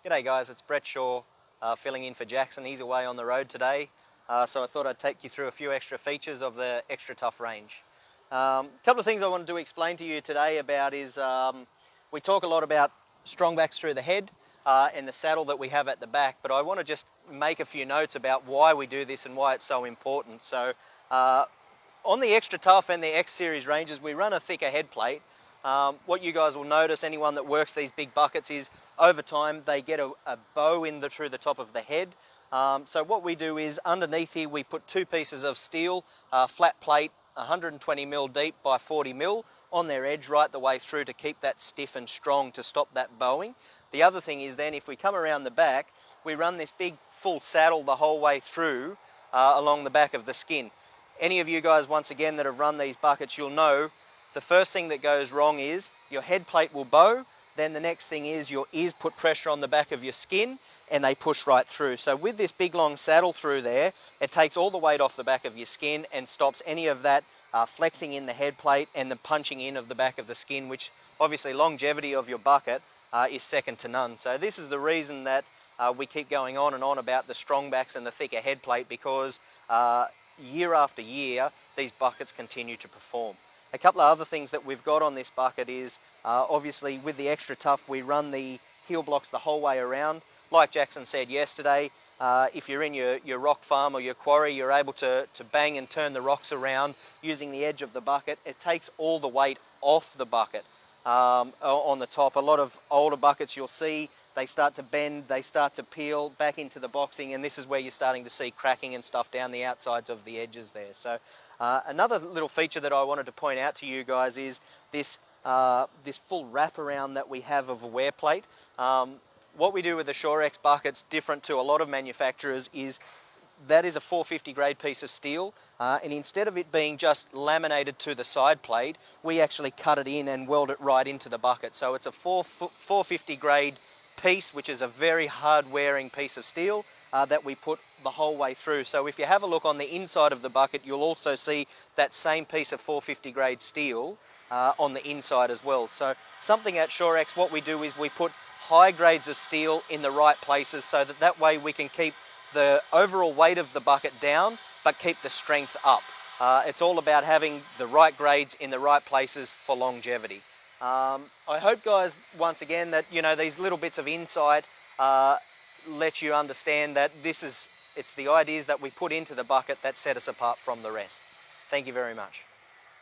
G'day guys, it's Brett Shaw filling in for Jackson. He's away on the road today, so I thought I'd take you through a few extra features of the Extra Tough range. A couple of things I wanted to explain to you today about is we talk a lot about strongbacks through the head and the saddle that we have at the back, but I want to just make a few notes about why we do this and why it's so important. So on the Extra Tough and the X Series ranges, we run a thicker head plate. What you guys will notice, anyone that works these big buckets, is over time they get a bow through the top of the head. So what we do is underneath here we put two pieces of steel, flat plate, 120 mil deep by 40 mil on their edge right the way through to keep that stiff and strong to stop that bowing. The other thing is then if we come around the back, we run this big full saddle the whole way through along the back of the skin. Any of you guys, once again, that have run these buckets, you'll know the first thing that goes wrong is your head plate will bow, then the next thing is your ears put pressure on the back of your skin and they push right through. So with this big long saddle through there, it takes all the weight off the back of your skin and stops any of that flexing in the head plate and the punching in of the back of the skin, which obviously longevity of your bucket is second to none. So this is the reason that we keep going on and on about the strongbacks and the thicker head plate, because year after year these buckets continue to perform. A couple of other things that we've got on this bucket is obviously with the Extra Tough we run the heel blocks the whole way around. Like Jackson said yesterday, if you're in your rock farm or your quarry, you're able to bang and turn the rocks around using the edge of the bucket. It takes all the weight off the bucket on the top. A lot of older buckets you'll see, they start to bend, they start to peel back into the boxing, and this is where you're starting to see cracking and stuff down the outsides of the edges there. So another little feature that I wanted to point out to you guys is this full wraparound that we have of a wear plate. What we do with the ShawX buckets, different to a lot of manufacturers, is that is a 450 grade piece of steel, and instead of it being just laminated to the side plate, we actually cut it in and weld it right into the bucket. So it's a 450 grade piece, which is a very hard wearing piece of steel that we put the whole way through. So if you have a look on the inside of the bucket, you'll also see that same piece of 450 grade steel on the inside as well. So something at ShawX, what we do is we put high grades of steel in the right places so that way we can keep the overall weight of the bucket down but keep the strength up. It's all about having the right grades in the right places for longevity. I hope, guys, once again, that these little bits of insight let you understand that it's the ideas that we put into the bucket that set us apart from the rest. Thank you very much.